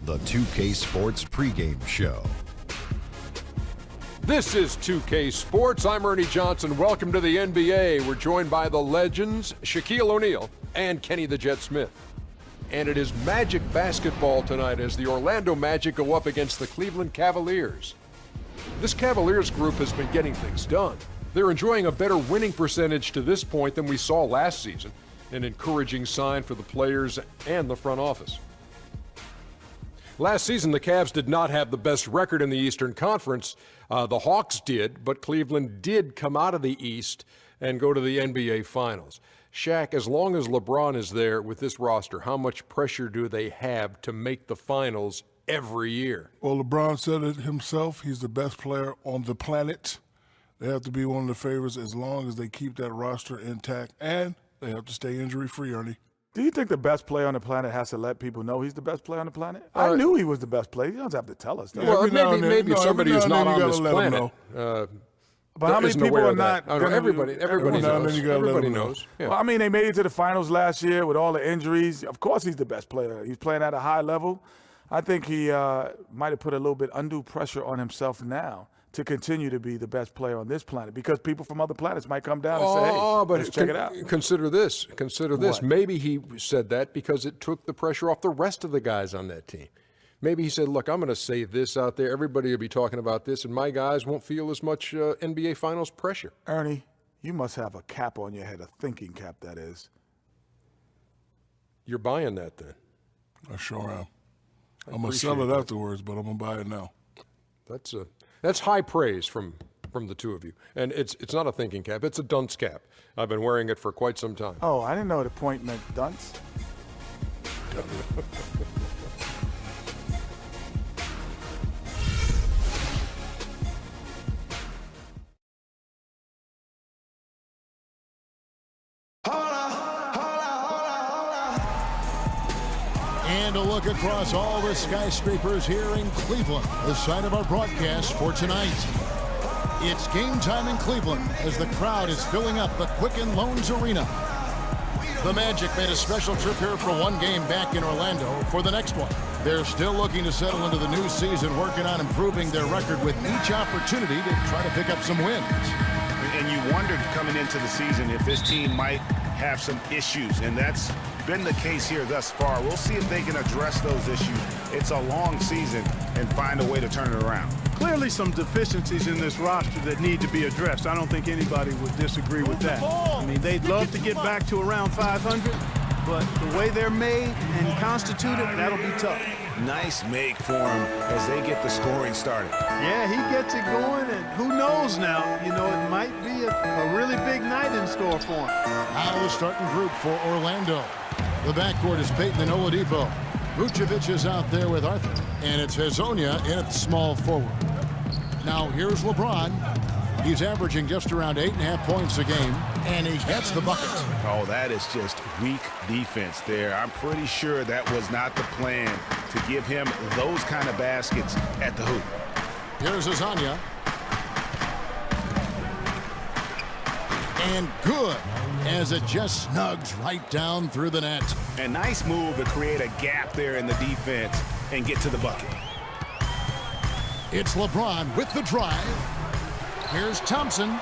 The 2K Sports pregame show. This is 2K Sports. I'm Ernie Johnson. Welcome to the NBA. We're joined by the legends, Shaquille O'Neal and Kenny the Jet Smith. And it is Magic basketball tonight as the Orlando Magic go up against the Cleveland Cavaliers. This Cavaliers group has been getting things done. They're enjoying a better winning percentage to this point than we saw last season, an encouraging sign for the players and the front office. Last season, the Cavs did not have the best record in the Eastern Conference. The Hawks did, but Cleveland did come out of the East and go to the NBA Finals. Shaq, as long as LeBron is there with this roster, how much pressure do they have to make the Finals every year? Well, LeBron said it himself. He's the best player on the planet. They have to be one of the favorites as long as they keep that roster intact, and they have to stay injury-free, Ernie. Do you think the best player on the planet has to let people know he's the best player on the planet? I knew he was the best player. You don't have to tell us that. Well, maybe somebody who's not on this planet. But how many people are not? Everybody knows. Yeah. Well, I mean, they made it to the finals last year with all the injuries. Of course he's the best player. He's playing at a high level. I think he might have put a little bit undue pressure on himself now to continue to be the best player on this planet, because people from other planets might come down and say, hey, let's check it out. Consider this. What? Maybe he said that because it took the pressure off the rest of the guys on that team. Maybe he said, look, I'm going to say this out there. Everybody will be talking about this, and my guys won't feel as much NBA Finals pressure. Ernie, you must have a cap on your head, a thinking cap, that is. You're buying that then? I sure am. I'm going to sell it afterwards, but I'm going to buy it now. That's high praise from the two of you. And it's not a thinking cap. It's a dunce cap. I've been wearing it for quite some time. Oh, I didn't know the point meant dunce. And a look across all the skyscrapers here in Cleveland, the site of our broadcast for tonight. It's game time in Cleveland as the crowd is filling up the Quicken Loans Arena. The Magic made a special trip here for one game back in Orlando for the next one. They're still looking to settle into the new season, working on improving their record with each opportunity to try to pick up some wins. And you wondered coming into the season if this team might have some issues, and that's been the case here thus far. We'll see if they can address those issues. It's a long season and find a way to turn it around. Clearly some deficiencies in this roster that need to be addressed. I don't think anybody would disagree with that. I mean, they'd love to get back to around 500, but the way they're made and constituted, that'll be tough. Nice make for him as they get the scoring started. Yeah, he gets it going, and who knows now, you know, it might be a really big night in store for him. Out of the starting group for Orlando. The backcourt is Payton and Oladipo. Vucevic is out there with Arthur, and it's Hezonja in at small forward. Now here's LeBron. He's averaging just around 8.5 points a game, and he gets the bucket. Oh, that is just weak defense there. I'm pretty sure that was not the plan to give him those kind of baskets at the hoop. Here's Hezonja. And good, as it just snugs right down through the net. A nice move to create a gap there in the defense and get to the bucket. It's LeBron with the drive. Here's Thompson.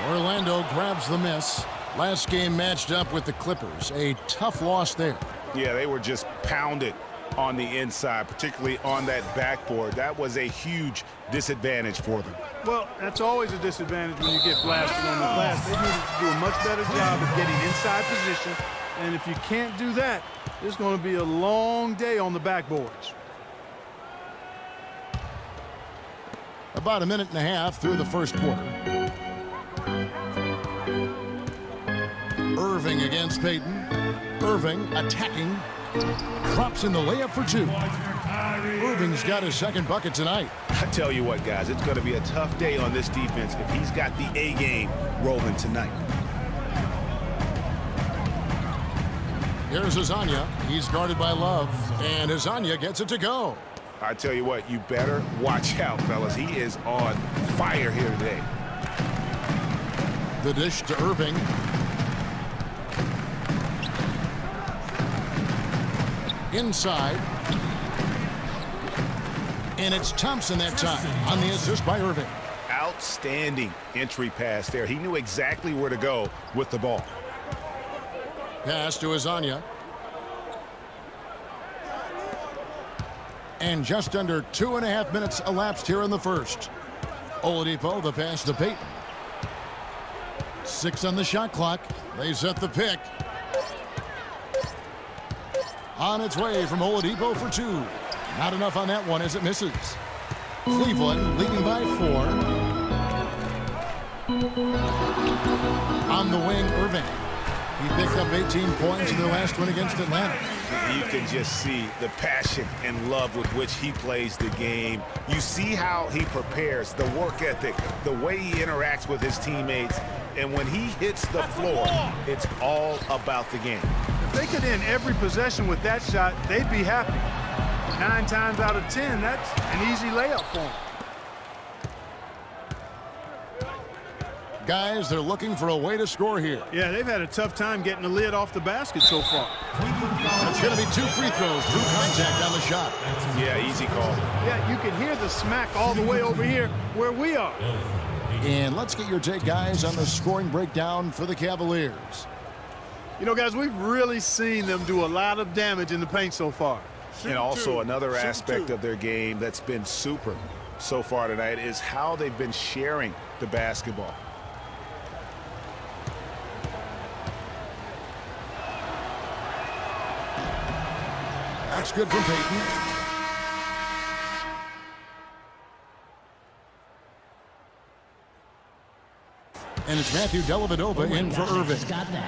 Orlando grabs the miss. Last game matched up with the Clippers. A tough loss there. Yeah, they were just pounded on the inside, particularly on that backboard. That was a huge disadvantage for them. Well, that's always a disadvantage when you get blasted on the glass. They need to do a much better job of getting inside position, and if you can't do that, it's going to be a long day on the backboards. About a minute and a half through the first quarter. Irving against Payton. Irving attacking. Drops in the layup for two. Irving's got his second bucket tonight. I tell you what, guys, it's going to be a tough day on this defense if he's got the A game rolling tonight. Here's Hezonja. He's guarded by Love, and Hezonja gets it to go. I tell you what, you better watch out, fellas. He is on fire here today. The dish to Irving. Inside. And it's Thompson that time on the assist by Irving. Outstanding entry pass there. He knew exactly where to go with the ball. Pass to Azania. And just under 2.5 minutes elapsed here in the first. Oladipo, the pass to Payton. 6 on the shot clock. They set the pick. On its way from Oladipo for 2. Not enough on that one as it misses. Cleveland leading by 4. On the wing, Irving. He picked up 18 points in their last win against Atlanta. You can just see the passion and love with which he plays the game. You see how he prepares, the work ethic, the way he interacts with his teammates. And when he hits the floor, it's all about the game. If they could end every possession with that shot, they'd be happy. 9 times out of 10, that's an easy layup for them. Guys, they're looking for a way to score here. Yeah, they've had a tough time getting the lid off the basket so far. It's going to be 2 free throws, true contact on the shot. Yeah, easy call. Yeah, you can hear the smack all the way over here where we are. And let's get your take, guys, on the scoring breakdown for the Cavaliers. You know, guys, we've really seen them do a lot of damage in the paint so far. And also another aspect of their game that's been super so far tonight is how they've been sharing the basketball. That's good from Payton. And it's Matthew Dellavedova in for Irving.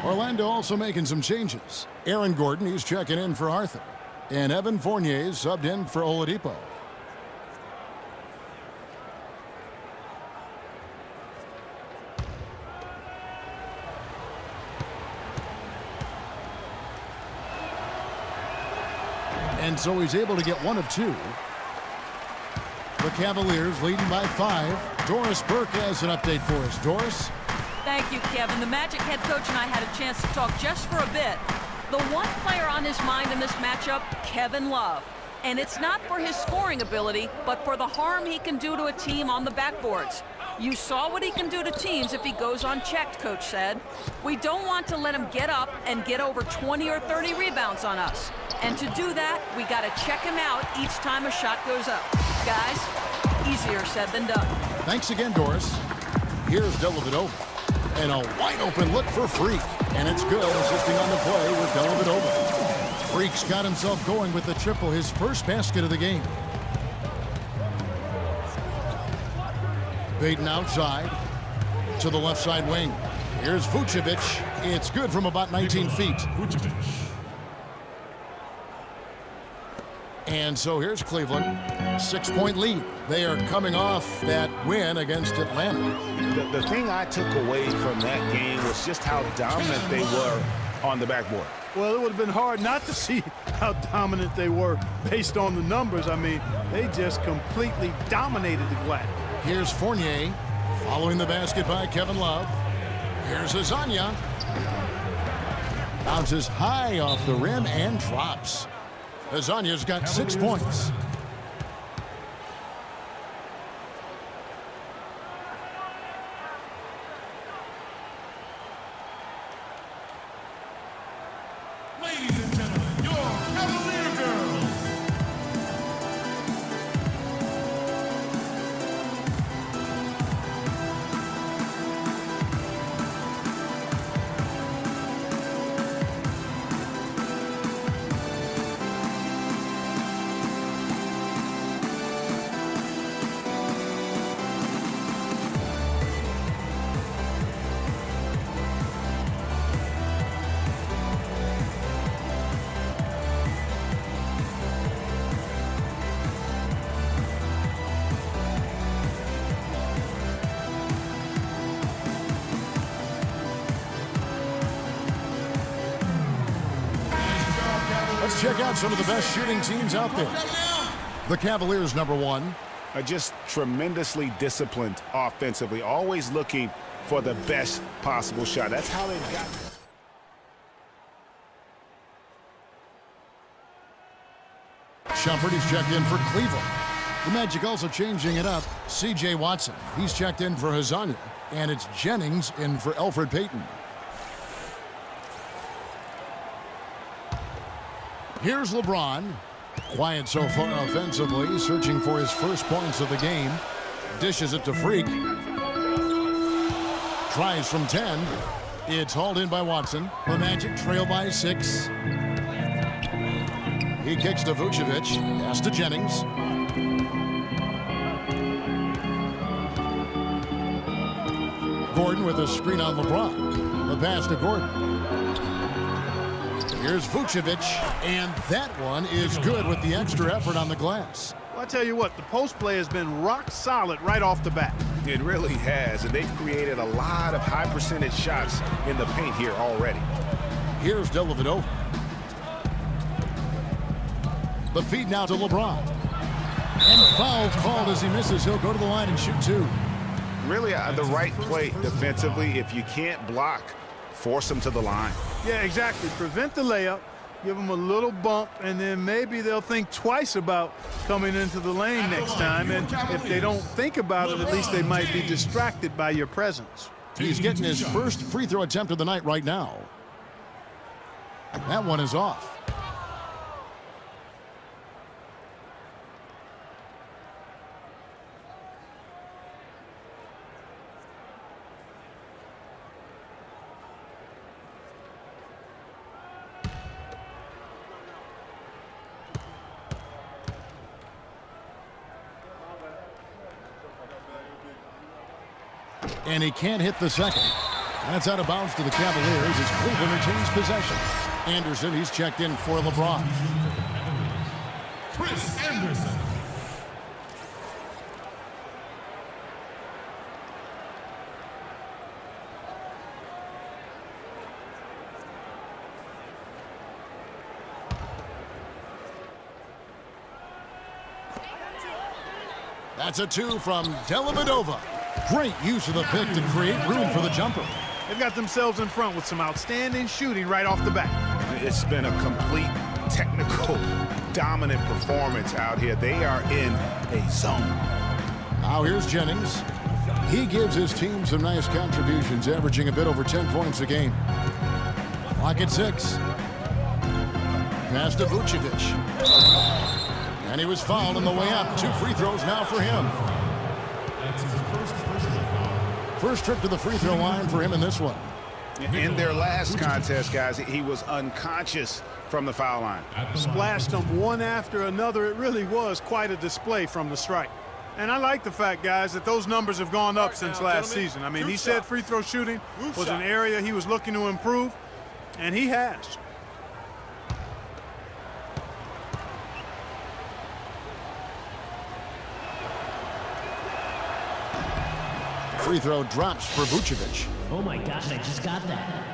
Orlando also making some changes. Aaron Gordon, he's checking in for Arthur. And Evan Fournier subbed in for Oladipo. And so he's able to get 1 of 2. The Cavaliers leading by 5. Doris Burke has an update for us. Doris? Thank you, Kevin. The Magic head coach and I had a chance to talk just for a bit. The one player on his mind in this matchup, Kevin Love. And it's not for his scoring ability, but for the harm he can do to a team on the backboards. You saw what he can do to teams if he goes unchecked, Coach said. We don't want to let him get up and get over 20 or 30 rebounds on us. And to do that, we got to check him out each time a shot goes up. Guys, easier said than done. Thanks again, Doris. Here's Dellavedova. And a wide-open look for Freak. And it's good, assisting on the play with Dellavedova. Freak's got himself going with the triple, his first basket of the game. Payton outside to the left side wing. Here's Vucevic. It's good from about 19 feet. And so here's Cleveland. 6-point lead. They are coming off that win against Atlanta. The thing I took away from that game was just how dominant they were on the backboard. Well, it would have been hard not to see how dominant they were based on the numbers. I mean, they just completely dominated the glass. Here's Fournier following the basket by Kevin Love. Here's Azania. Bounces high off the rim and drops. Azania's got 6 points. Ladies and gentlemen, your Cavalier girls. Let's check out some of the best shooting teams out there. The Cavaliers, number 1. Are just tremendously disciplined offensively, always looking for the best possible shot. That's how they've got it. Shumpert, he's checked in for Cleveland. The Magic also changing it up. C.J. Watson, he's checked in for Hazonia. And it's Jennings in for Elfrid Payton. Here's LeBron. Quiet so far offensively, searching for his first points of the game. Dishes it to Freak. Tries from 10. It's hauled in by Watson. The Magic trail by 6. He kicks to Vucevic. Pass to Jennings. Gordon with a screen on LeBron. The pass to Gordon. Here's Vucevic, and that one is good with the extra effort on the glass. Well, I tell you what, the post play has been rock solid right off the bat. It really has, and they've created a lot of high percentage shots in the paint here already. Here's Dellavedova. The feed now to LeBron. And foul called as he misses. He'll go to the line and shoot 2. Really the right play defensively. If you can't block, force them to the line. Yeah, exactly. Prevent the layup, give them a little bump, and then maybe they'll think twice about coming into the lane next time. And if they don't think about it, at least they might be distracted by your presence. He's getting his first free throw attempt of the night right now. That one is off. And he can't hit the second. That's out of bounds to the Cavaliers as Cleveland retains possession. Anderson, he's checked in for LeBron. Chris Anderson. That's a 2 from Dellavedova. Great use of the pick to create room for the jumper. They've got themselves in front with some outstanding shooting right off the bat. It's been a complete technical, dominant performance out here. They are in a zone. Now here's Jennings. He gives his team some nice contributions, averaging a bit over 10 points a game. Clock at 6. Pass to Vucevic. And he was fouled on the way up. 2 free throws now for him. First trip to the free throw line for him in this one. In their last contest, guys, he was unconscious from the foul line. Splashed them one after another. It really was quite a display from the strike. And I like the fact, guys, that those numbers have gone up since last season. I mean, he said free throw shooting was an area he was looking to improve, and he has. Free throw drops for Vucevic. Oh my gosh, I just got that.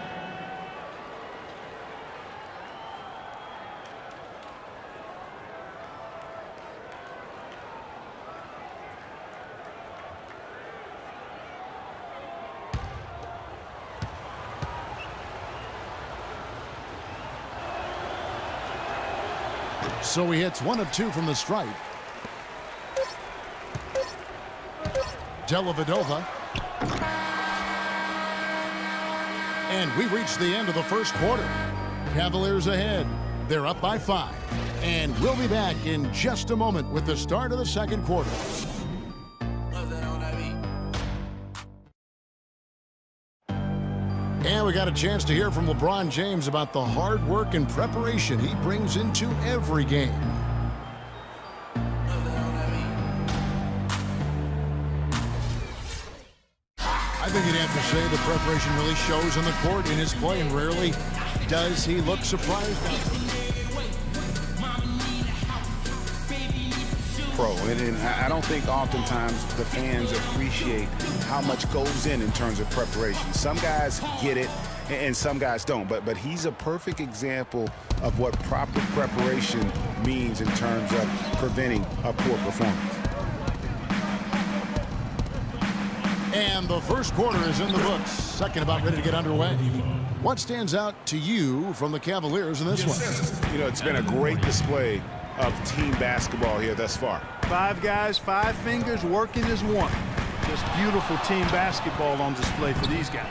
So he hits 1 of 2 from the stripe. Dellavedova. And we reached the end of the first quarter. Cavaliers ahead. They're up by 5. And we'll be back in just a moment with the start of the second quarter. And we got a chance to hear from LeBron James about the hard work and preparation he brings into every game. I think you'd have to say the preparation really shows on the court in his play, and rarely does he look surprised. Pro, and I don't think oftentimes the fans appreciate how much goes in terms of preparation. Some guys get it, and some guys don't. But he's a perfect example of what proper preparation means in terms of preventing a poor performance. And the first quarter is in the books. Second about ready to get underway. What stands out to you from the Cavaliers in this one? You know, it's been a great display of team basketball here thus far. 5 guys, 5 fingers working as one. Just beautiful team basketball on display for these guys.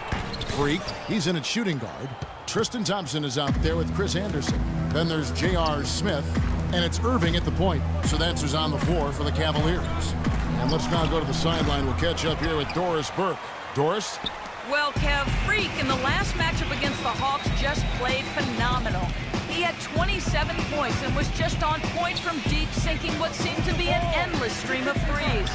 Freak, he's in at shooting guard. Tristan Thompson is out there with Chris Anderson. Then there's J.R. Smith, and it's Irving at the point. So that's who's on the floor for the Cavaliers. And let's now go to the sideline. We'll catch up here with Doris Burke. Doris? Well, Kev, Freak in the last matchup against the Hawks just played phenomenal. He had 27 points and was just on point from deep, sinking what seemed to be an endless stream of threes.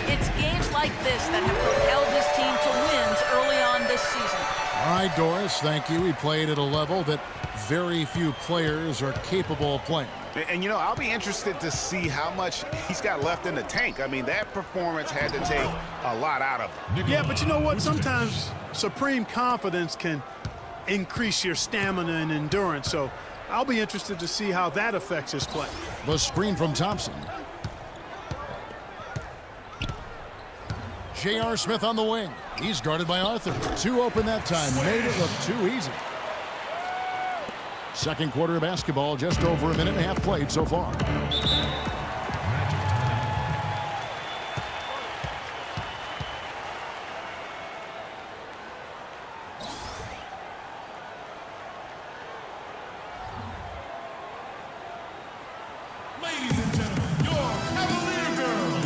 It's games like this that have propelled his team to wins early on this season. All right, Doris, thank you. He played at a level that very few players are capable of playing. And, you know, I'll be interested to see how much he's got left in the tank. I mean, that performance had to take a lot out of him. Yeah, but you know what? Sometimes supreme confidence can increase your stamina and endurance. So I'll be interested to see how that affects his play. The screen from Thompson. J.R. Smith on the wing. He's guarded by Arthur. 2 open that time. Made it look too easy. Second quarter of basketball, just over a minute and a half played so far. Ladies and gentlemen, your Cavalier girls.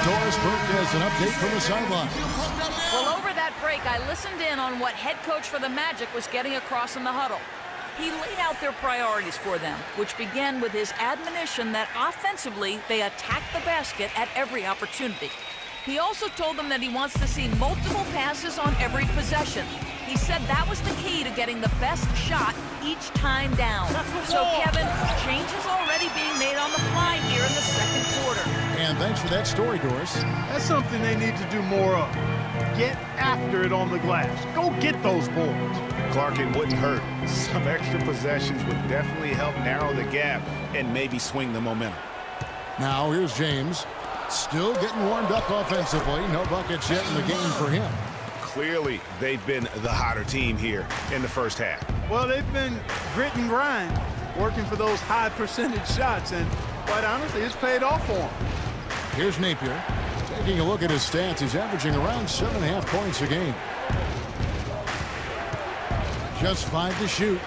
Doris Burke has an update from the sideline. Well, over that break, I listened in on what head coach for the Magic was getting across in the huddle. He laid out their priorities for them, which began with his admonition that offensively, they attack the basket at every opportunity. He also told them that he wants to see multiple passes on every possession. He said that was the key to getting the best shot each time down. So, Kevin, changes already being made on the fly here in the second quarter. And thanks for that story, Doris. That's something they need to do more of. Get after it on the glass. Go get those boards. Clark, it wouldn't hurt. Some extra possessions would definitely help narrow the gap and maybe swing the momentum. Now here's James. Still getting warmed up offensively. No buckets yet in the game for him. Clearly, they've been the hotter team here in the first half. Well, they've been grit and grind, working for those high percentage shots, and quite honestly, it's paid off for them. Here's Napier. Taking a look at his stats, he's averaging around 7.5 points a game. Just 5 to shoot.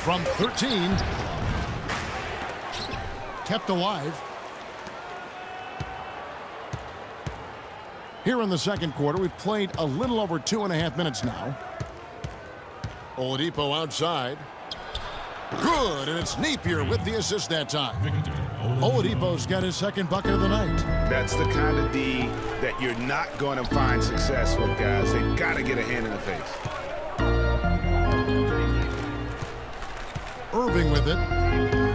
From 13. Kept alive. Here in the second quarter, we've played a little over 2.5 minutes now. Oladipo outside. Good, and it's Napier with the assist that time. Oladipo's got his second bucket of the night. That's the kind of D that you're not going to find success with, guys. They've got to get a hand in the face. Irving with it.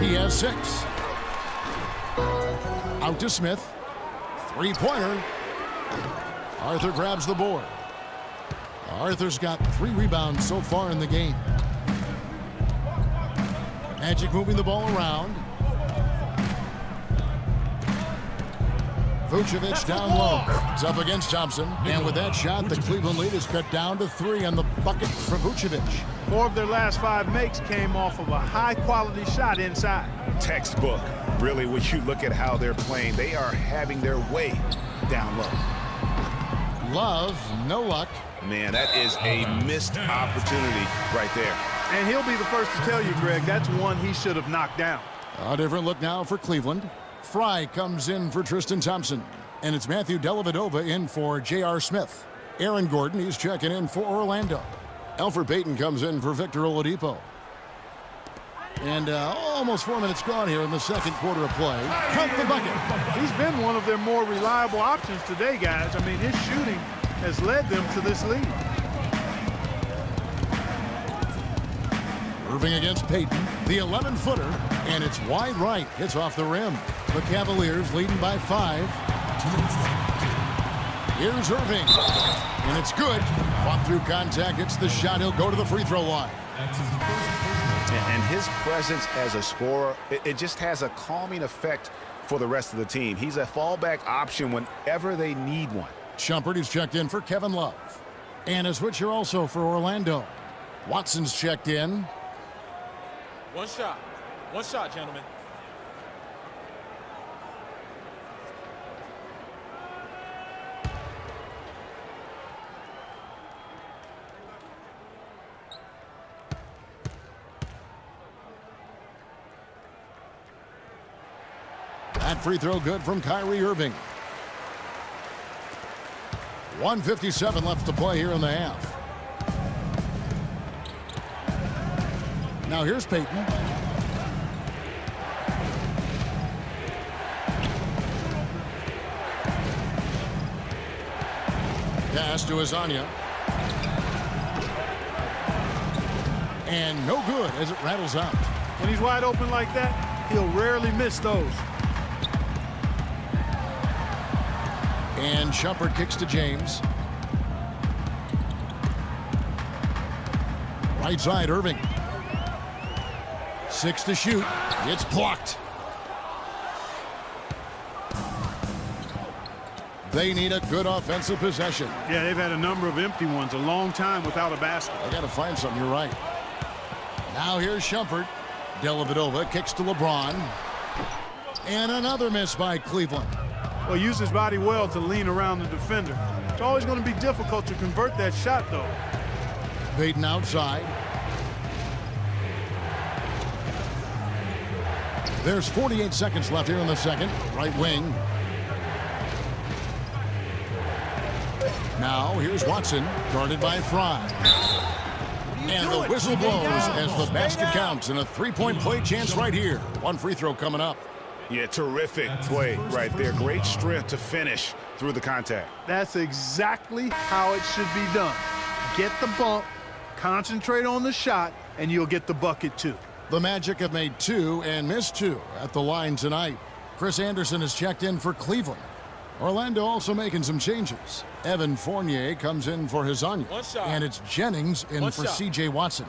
He has 6. Out to Smith. 3-pointer. Arthur grabs the board. Arthur's got 3 rebounds so far in the game. Magic moving the ball around. Vucevic down low. It's up against Thompson. And with that shot, the Cleveland lead is cut down to 3 on the bucket for Vucevic. 4 of their last 5 makes came off of a high-quality shot inside. Textbook. Really, when you look at how they're playing, they are having their way down low. Love, no luck. Man, that is a missed opportunity right there. And he'll be the first to tell you, Greg, that's one he should have knocked down. A different look now for Cleveland. Fry comes in for Tristan Thompson. And it's Matthew Dellavedova in for J.R. Smith. Aaron Gordon, he's checking in for Orlando. Elfrid Payton comes in for Victor Oladipo. And almost 4 minutes gone here in the second quarter of play. Count the bucket. He's been one of their more reliable options today, guys. I mean, his shooting has led them to this lead. Irving against Payton, the 11-footer, and it's wide right. Hits off the rim. The Cavaliers leading by 5. Here's Irving, and it's good. Fought through contact, hits the shot. He'll go to the free throw line. And his presence as a scorer, it just has a calming effect for the rest of the team. He's a fallback option whenever they need one. Shumpert is checked in for Kevin Love. And a switcher also for Orlando. Watson's checked in. One shot, gentlemen. That free throw good from Kyrie Irving. 1:57 left to play here in the half. Now here's Payton. Pass to Azania. And no good as it rattles out. When he's wide open like that, he'll rarely miss those. And Shumpert kicks to James. Right side, Irving. 6 to shoot. It's blocked. They need a good offensive possession. Yeah, they've had a number of empty ones, a long time without a basket. I got to find something, you're right. Now here's Shumpert. Dellavedova kicks to LeBron. And another miss by Cleveland. Well, use his body well to lean around the defender. It's always going to be difficult to convert that shot, though. Payton outside. There's 48 seconds left here in the second. Right wing. Now here's Watson, guarded by Fry. And the whistle blows as the basket counts, and a three-point play chance right here. One free throw coming up. Yeah, terrific play right there. Great strength to finish through the contact. That's exactly how it should be done. Get the bump, concentrate on the shot, and you'll get the bucket too. The Magic have made 2 and missed 2 at the line tonight. Chris Anderson has checked in for Cleveland. Orlando also making some changes. Evan Fournier comes in for Azania. And it's Jennings in for C.J. Watson.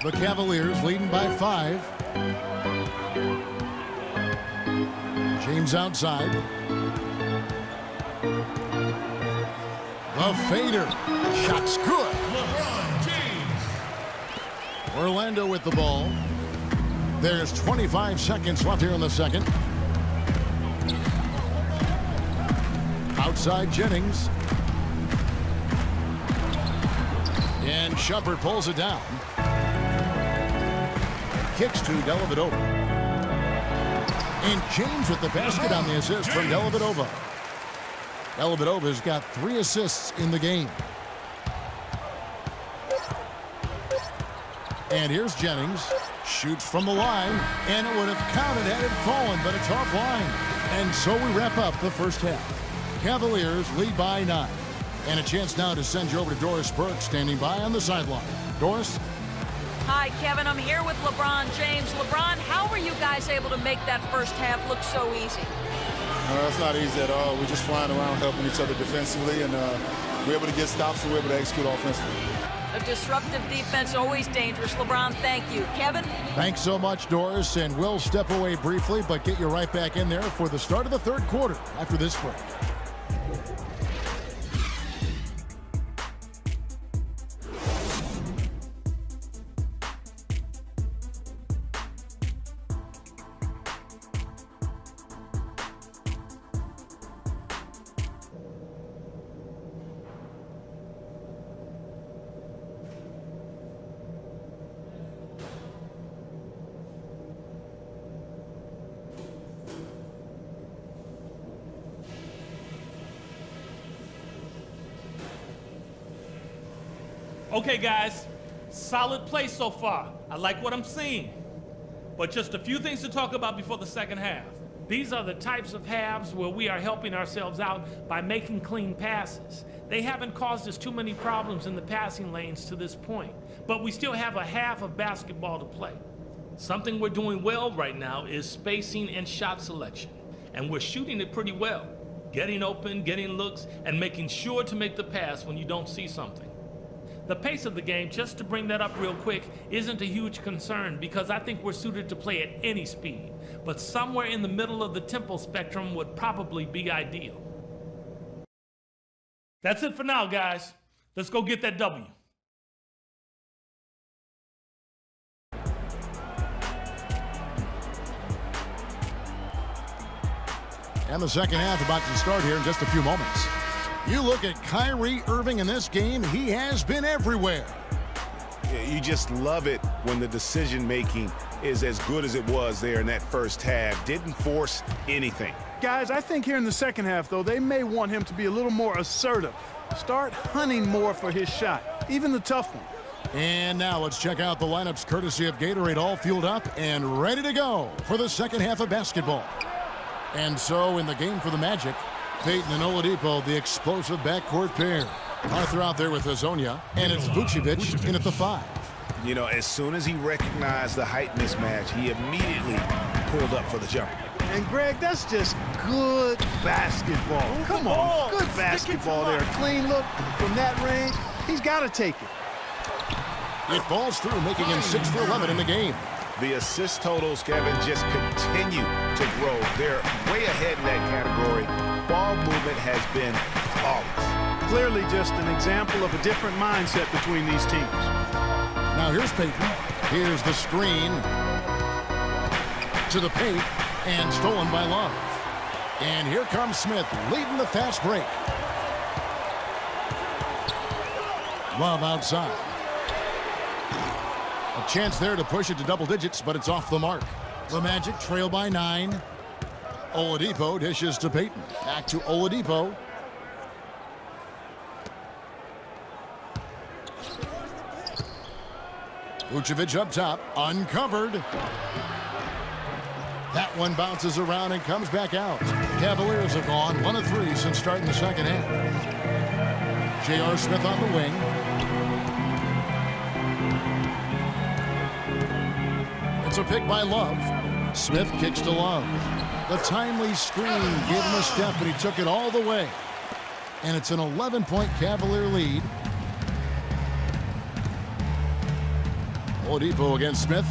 The Cavaliers leading by 5. James outside. The fader. Shot's good. LeBron James. Orlando with the ball. There's 25 seconds left here in the second. Outside Jennings. And Shumpert pulls it down. Kicks to Dellavedova. And James with the basket on the assist from Dellavedova. Dellavedova's got 3 assists in the game. And here's Jennings. Shoots from the line. And it would have counted had it fallen, but it's offline. And so we wrap up the first half. Cavaliers lead by 9. And a chance now to send you over to Doris Burke, standing by on the sideline. Doris? Hi, Kevin. I'm here with LeBron James. LeBron, how were you guys able to make that first half look so easy? It's not easy at all. We're just flying around helping each other defensively, and we're able to get stops and we're able to execute offensively. A disruptive defense, always dangerous. LeBron, thank you. Kevin? Thanks so much, Doris, and we'll step away briefly, but get you right back in there for the start of the third quarter after this break. Okay, guys, solid play so far. I like what I'm seeing. But just a few things to talk about before the second half. These are the types of halves where we are helping ourselves out by making clean passes. They haven't caused us too many problems in the passing lanes to this point, but we still have a half of basketball to play. Something we're doing well right now is spacing and shot selection, and we're shooting it pretty well. Getting open, getting looks, and making sure to make the pass when you don't see something. The pace of the game, just to bring that up real quick, isn't a huge concern because I think we're suited to play at any speed, but somewhere in the middle of the tempo spectrum would probably be ideal. That's it for now, guys. Let's go get that W. And the second half about to start here in just a few moments. You look at Kyrie Irving in this game, he has been everywhere. Yeah, you just love it when the decision-making is as good as it was there in that first half. Didn't force anything. Guys, I think here in the second half, though, they may want him to be a little more assertive. Start hunting more for his shot, even the tough one. And now let's check out the lineups courtesy of Gatorade, all fueled up and ready to go for the second half of basketball. And so in the game for the Magic, Payton and Oladipo, the explosive backcourt pair. Arthur out there with Hazonia, and it's Vucevic in at the 5. You know, as soon as he recognized the height mismatch, he immediately pulled up for the jumper. And, Greg, that's just good basketball. Come on, good basketball there. Clean look from that range. He's got to take it. It falls through, making him 6 for 11 in the game. The assist totals, Kevin, just continue to grow. They're way ahead in that category. Ball movement has been flawless. Clearly just an example of a different mindset between these teams. Now here's Payton. Here's the screen to the paint and stolen by Love. And here comes Smith leading the fast break. Love outside. A chance there to push it to double digits, but it's off the mark. The Magic trail by 9. Oladipo dishes to Payton. Back to Oladipo. Vucevic up top, uncovered. That one bounces around and comes back out. Cavaliers have gone 1 of 3 since starting the second half. J.R. Smith on the wing. It's a pick by Love. Smith kicks to Love. The timely screen gave him a step, but he took it all the way. And it's an 11-point Cavalier lead. Oladipo against Smith.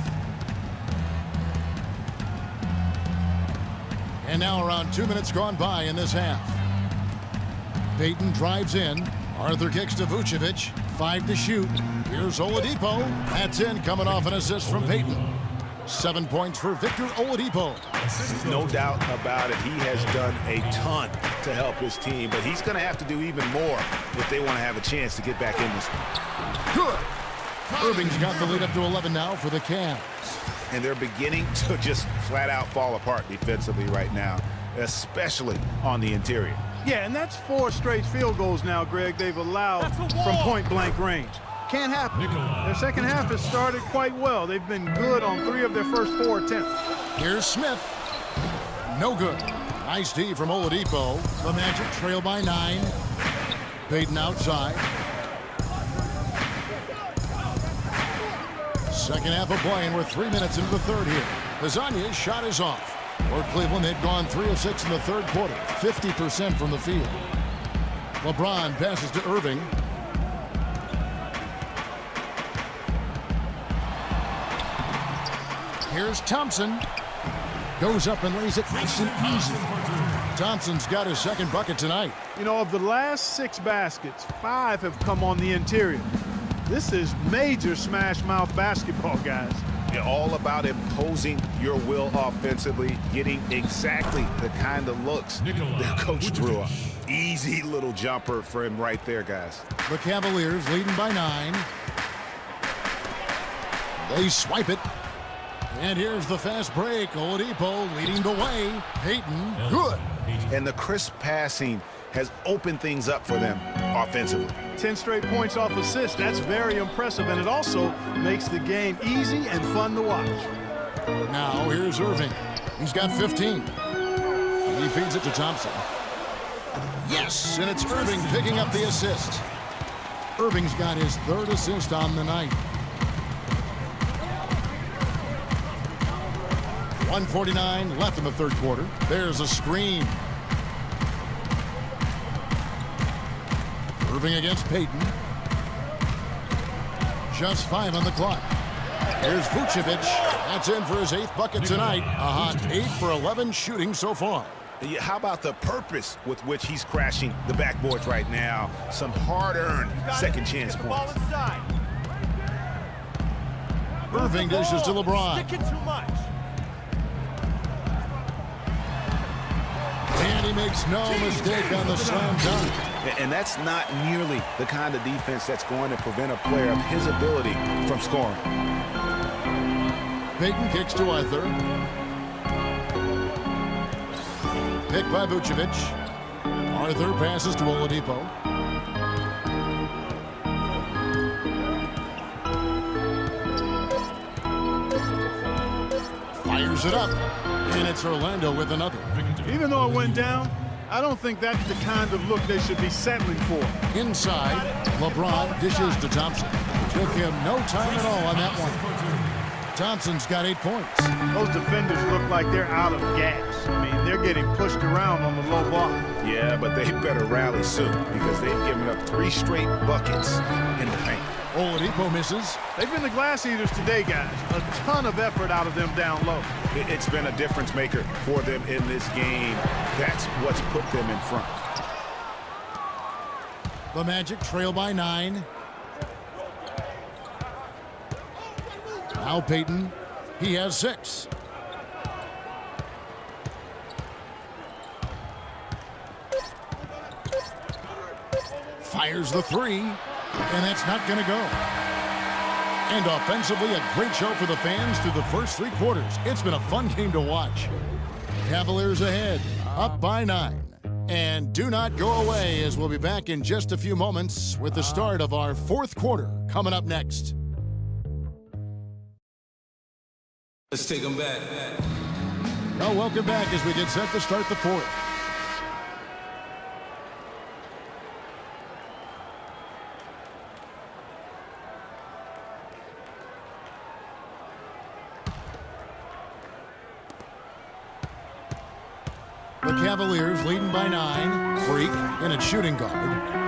And now around 2 minutes gone by in this half. Payton drives in. Arthur kicks to Vucevic. 5 to shoot. Here's Oladipo. That's in, coming off an assist from Payton. 7 points for Victor Oladipo. No doubt about it. He has done a ton to help his team, but he's going to have to do even more if they want to have a chance to get back in this. Good. Irving's got the lead up to 11 now for the Cavs. And they're beginning to just flat out fall apart defensively right now, especially on the interior. Yeah, and that's 4 straight field goals now, Greg, they've allowed from point-blank range. Can't happen. Their second half has started quite well. They've been good on 3 of their first 4 attempts. Here's Smith. No good. Nice D from Oladipo. The Magic trail by 9. Payton outside. Second half of play, and we're 3 minutes into the third here. Hazonia's shot is off. For Cleveland, they'd gone 3 of 6 in the third quarter. 50% from the field. LeBron passes to Irving. Here's Thompson. Goes up and lays it nice and easy. Thompson's got his second bucket tonight. You know, of the last 6 baskets, 5 have come on the interior. This is major smash-mouth basketball, guys. You're all about imposing your will offensively, getting exactly the kind of looks that Coach drew up. Easy little jumper for him right there, guys. The Cavaliers leading by 9. They swipe it. And here's the fast break. Oladipo leading the way. Payton, good. And the crisp passing has opened things up for them. offensively. 10 straight points off assists. That's very impressive, and it also makes the game easy and fun to watch. Now here's Irving. He's got 15. He feeds it to Thompson. Yes, and it's Irving picking up the assist. Irving's got his 3rd assist on the night. 1:49 left in the 3rd quarter. There's a screen. Irving against Payton. Just 5 on the clock. Here's Vucevic. That's in for his 8th bucket tonight. A hot 8 for 11 shooting so far. Yeah, how about the purpose with which he's crashing the backboards right now? Some hard-earned second chance points. Irving dishes to LeBron. And he makes no mistake on the slam dunk. And that's not nearly the kind of defense that's going to prevent a player of his ability from scoring. Payton kicks to Arthur. Picked by Vucevic. Arthur passes to Oladipo. Fires it up. And it's Orlando with another. Even though it went down, I don't think that's the kind of look they should be settling for. Inside, LeBron dishes to Thompson. Took him no time at all on that one. Thompson's got 8 points. Those defenders look like they're out of gas. I mean, they're getting pushed around on the low block. Yeah, but they better rally soon because they've given up 3 straight buckets in the paint. Oladipo misses. They've been the glass eaters today, guys. A ton of effort out of them down low. It's been a difference maker for them in this game. That's what's put them in front. The Magic trail by 9. Now Payton. He has 6. Fires the 3. And that's not going to go. And offensively, a great show for the fans through the first 3 quarters. It's been a fun game to watch. Cavaliers ahead, up by 9. And do not go away, as we'll be back in just a few moments with the start of our 4th quarter coming up next. Let's take them back. Now, welcome back as we get set to start the 4th. The Cavaliers leading by 9. Freak in at shooting guard.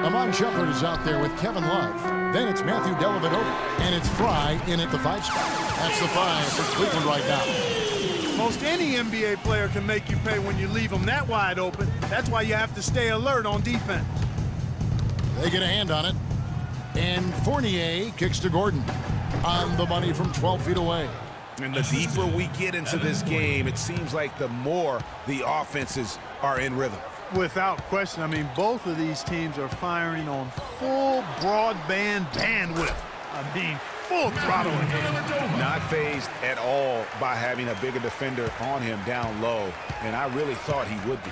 Amon Shepard is out there with Kevin Love. Then it's Matthew Dellavedova. And it's Fry in at the 5 spot. That's the 5 for Cleveland right now. Most any NBA player can make you pay when you leave them that wide open. That's why you have to stay alert on defense. They get a hand on it. And Fournier kicks to Gordon. On the money from 12 feet away. And the deeper we get into this game, it seems like the more the offenses are in rhythm. Without question. I mean, both of these teams are firing on full broadband bandwidth. I mean, full throttle. Not fazed at all by having a bigger defender on him down low, and I really thought he would be.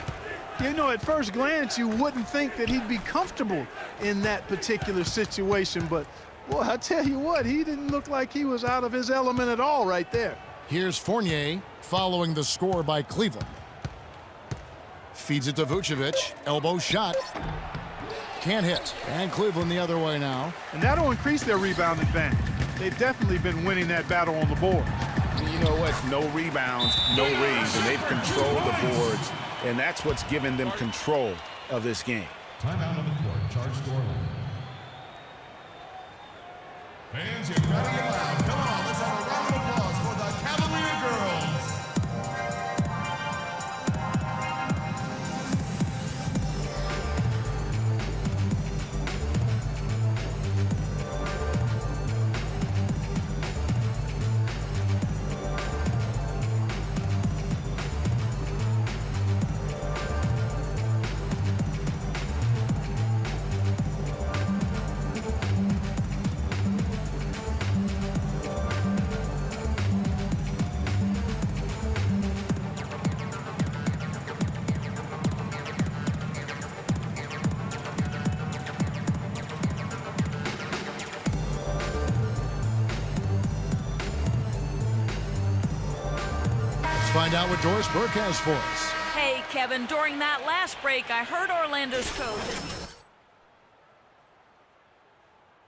You know, at first glance, you wouldn't think that he'd be comfortable in that particular situation, but boy, I tell you what, he didn't look like he was out of his element at all right there. Here's Fournier following the score by Cleveland. Feeds it to Vucevic. Elbow shot. Can't hit. And Cleveland the other way now. And that'll increase their rebound advantage. They've definitely been winning that battle on the board. You know what? No rebounds, no rings, and they've controlled the boards, and that's what's given them control of this game. Timeout on the court. Charge score line. Fans, get ready and loud. Come on, let's have a round of applause for the Cavalier girls. find out what Doris Burke has for us. Hey, Kevin, during that last break, I heard Orlando's coach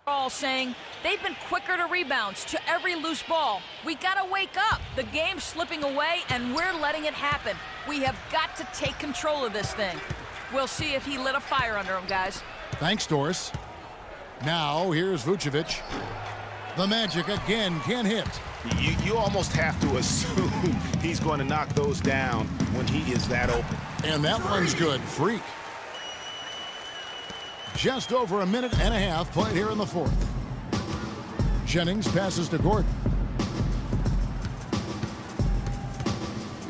all saying they've been quicker to rebounds, to every loose ball. We got to wake up. The game's slipping away, and we're letting it happen. We have got to take control of this thing. We'll see if he lit a fire under him, guys. Thanks, Doris. Now, here's Vucevic. The Magic again can't hit. You almost have to assume he's going to knock those down when he is that open. And that one's good. Freak. Just over a minute and a half played here in the fourth. Jennings passes to Gordon.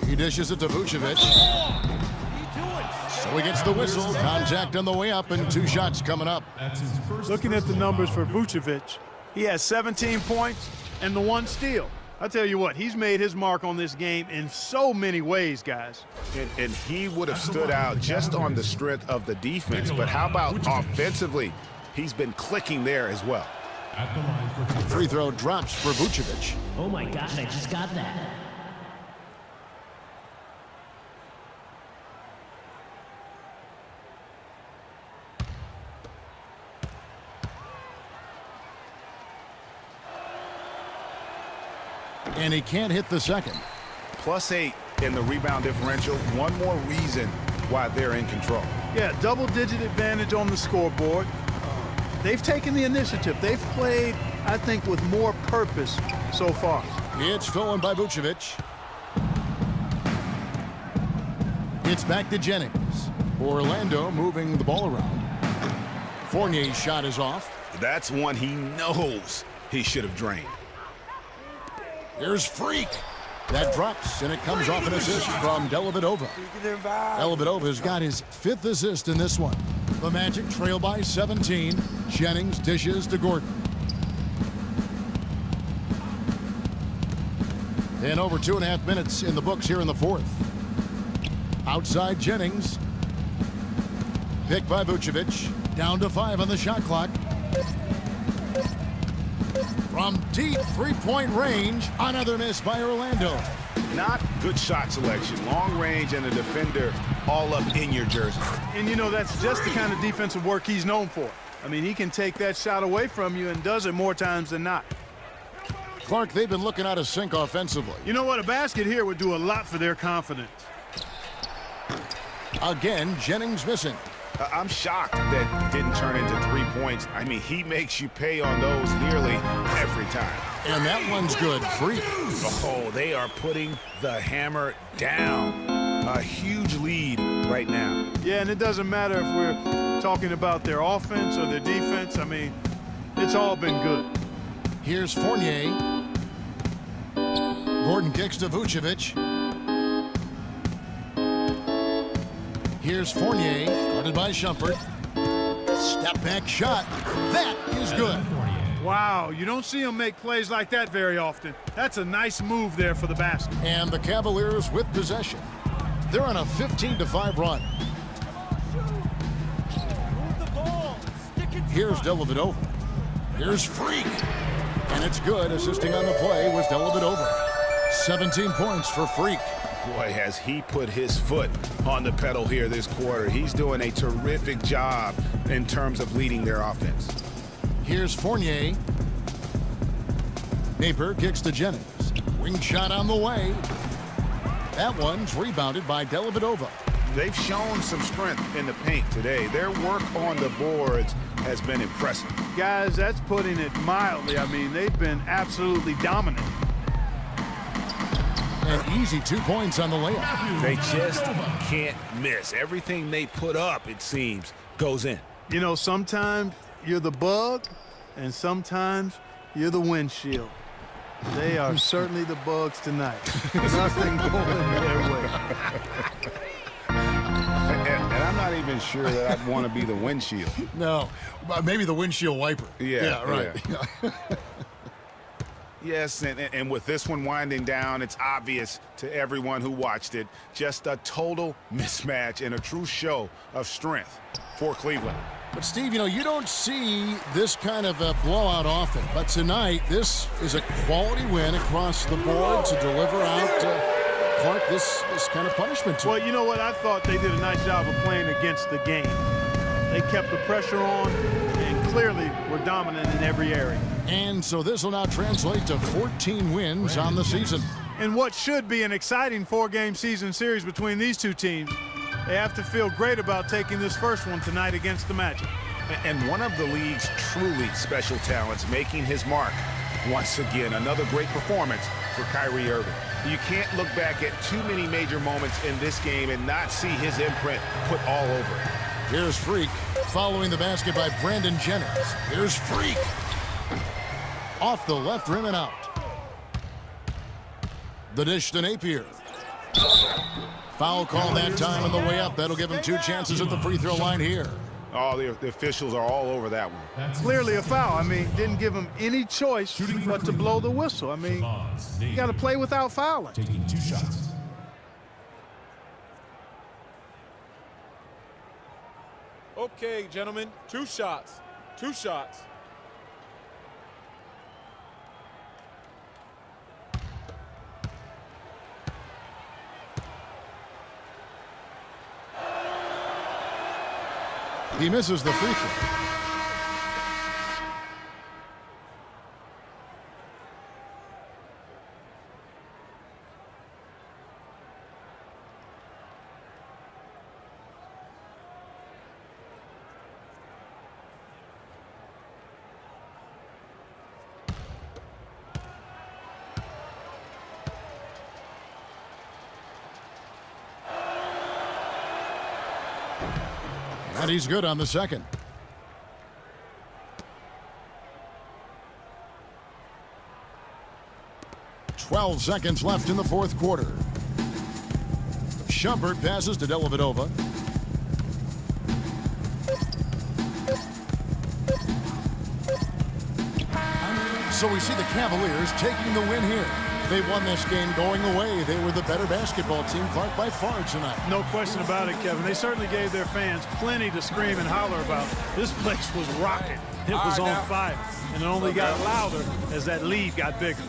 He dishes it to Vucevic. So he gets the whistle. Contact on the way up and 2 shots coming up. Looking at the numbers for Vucevic, he has 17 points and the 1 steal. I tell you what, he's made his mark on this game in so many ways, guys. And he would have stood out just on the strength of the defense, but how about offensively? He's been clicking there as well. Free throw drops for Vucevic. Oh my gosh, I just got that. And he can't hit the second. +8 in the rebound differential. One more reason why they're in control. Yeah, double-digit advantage on the scoreboard. They've taken the initiative. They've played, I think, with more purpose so far. It's stolen by Vucevic. It's back to Jennings. Orlando moving the ball around. Fournier's shot is off. That's one he knows he should have drained. Here's Freak. That drops, and it comes off an assist from Dellavedova. Dellavedova's got his 5th assist in this one. The Magic trail by 17. Jennings dishes to Gordon. And over 2.5 minutes in the books here in the fourth. Outside Jennings. Picked by Vucevic. Down to 5 on the shot clock. From deep 3-point range, another miss by Orlando. Not good shot selection. Long range and a defender all up in your jersey. And, you know, that's just the kind of defensive work he's known for. I mean, he can take that shot away from you and does it more times than not. Clark, they've been looking out of sync offensively. You know what? A basket here would do a lot for their confidence. Again, Jennings missing. I'm shocked that didn't turn into 3 points. I mean, he makes you pay on those nearly every time. And that one's good. Free. Oh, they are putting the hammer down. A huge lead right now. Yeah, and it doesn't matter if we're talking about their offense or their defense. I mean, it's all been good. Here's Fournier. Gordon kicks to Vucevic. Here's Fournier, guarded by Shumpert. Step back shot. That is good. Wow, you don't see him make plays like that very often. That's a nice move there for the basket. And the Cavaliers with possession. They're on a 15-5 run. Here's Dellavedova. Here's Freak. And it's good. Assisting on the play was Dellavedova. 17 points for Freak. Boy, has he put his foot on the pedal here this quarter. He's doing a terrific job in terms of leading their offense. Here's Fournier. Napier kicks to Jennings. Wing shot on the way. That one's rebounded by Dellavedova. They've shown some strength in the paint today. Their work on the boards has been impressive. Guys, that's putting it mildly. I mean, they've been absolutely dominant. An easy 2 points on the layup. They just can't miss. Everything they put up, it seems, goes in. You know, sometimes you're the bug, and sometimes you're the windshield. They are certainly the bugs tonight. Nothing going their way. And I'm not even sure that I'd want to be the windshield. No, maybe the windshield wiper. Yeah, right. Yeah. Yes, and with this one winding down, it's obvious to everyone who watched it, just a total mismatch and a true show of strength for Cleveland. But, Steve, you know, you don't see this kind of a blowout often. But tonight, this is a quality win across the board to deliver out Clark, this kind of punishment to Well, you know what? I thought they did a nice job of playing against the game. They kept the pressure on and clearly were dominant in every area. And so this will now translate to 14 wins on the season. In what should be an exciting 4-game season series between these two teams, they have to feel great about taking this first one tonight against the Magic. And one of the league's truly special talents making his mark. Once again, another great performance for Kyrie Irving. You can't look back at too many major moments in this game and not see his imprint put all over it. Here's Freak following the basket by Brandon Jennings. Here's Freak. Off the left rim and out. The dish to Napier. Foul call that time on the way up. That'll give him 2 chances at the free throw line here. Oh, the officials are all over that one. Clearly a foul. I mean, didn't give him any choice but to blow the whistle. I mean, you got to play without fouling. Taking 2 shots. Okay, gentlemen, 2 shots. 2 shots. He misses the free throw. And he's good on the second. "12 seconds left in the fourth quarter. Shumpert passes to Dellavedova. So we see the Cavaliers taking the win here. They won this game going away. They were the better basketball team, Clark, by far tonight. No question about it, Kevin. They certainly gave their fans plenty to scream and holler about. This place was rocking. It was on fire. And it only got louder as that lead got bigger.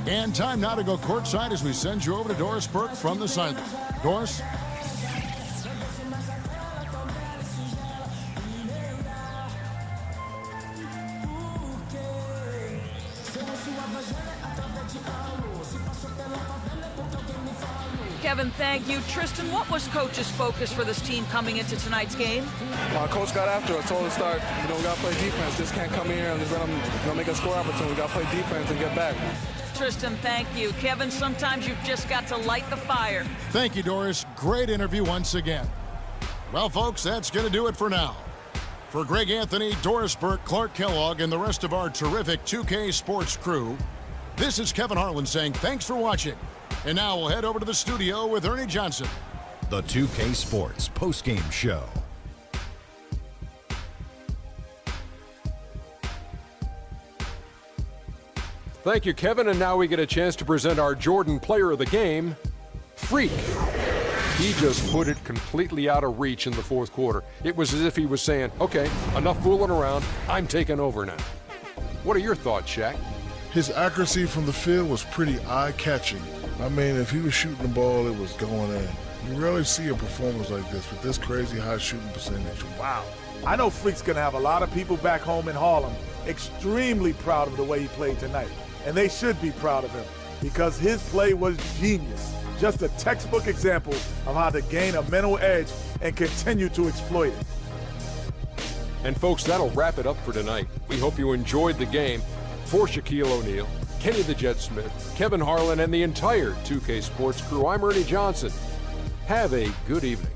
And time now to go courtside as we send you over to Doris Burke from the sideline. Doris? Kevin, thank you. Tristan, what was Coach's focus for this team coming into tonight's game? Coach got after us, told us to start, we got to play defense. Just can't come in here and just let them make a score opportunity. We got to play defense and get back. Tristan, thank you. Kevin, sometimes you've just got to light the fire. Thank you, Doris. Great interview once again. Well, folks, that's going to do it for now. For Greg Anthony, Doris Burke, Clark Kellogg, and the rest of our terrific 2K Sports crew, this is Kevin Harlan saying thanks for watching. And now we'll head over to the studio with Ernie Johnson. The 2K Sports postgame show. Thank you, Kevin. And now we get a chance to present our Jordan Player of the Game, Freak. He just put it completely out of reach in the fourth quarter. It was as if he was saying, okay, enough fooling around. I'm taking over now. What are your thoughts, Shaq? His accuracy from the field was pretty eye-catching. I mean, if he was shooting the ball, it was going in. You rarely see a performance like this with this crazy high shooting percentage. Wow. I know Freak's going to have a lot of people back home in Harlem extremely proud of the way he played tonight. And they should be proud of him because his play was genius. Just a textbook example of how to gain a mental edge and continue to exploit it. And folks, that'll wrap it up for tonight. We hope you enjoyed the game. For Shaquille O'Neal, Kenny the Jet Smith, Kevin Harlan, and the entire 2K Sports crew, I'm Ernie Johnson. Have a good evening.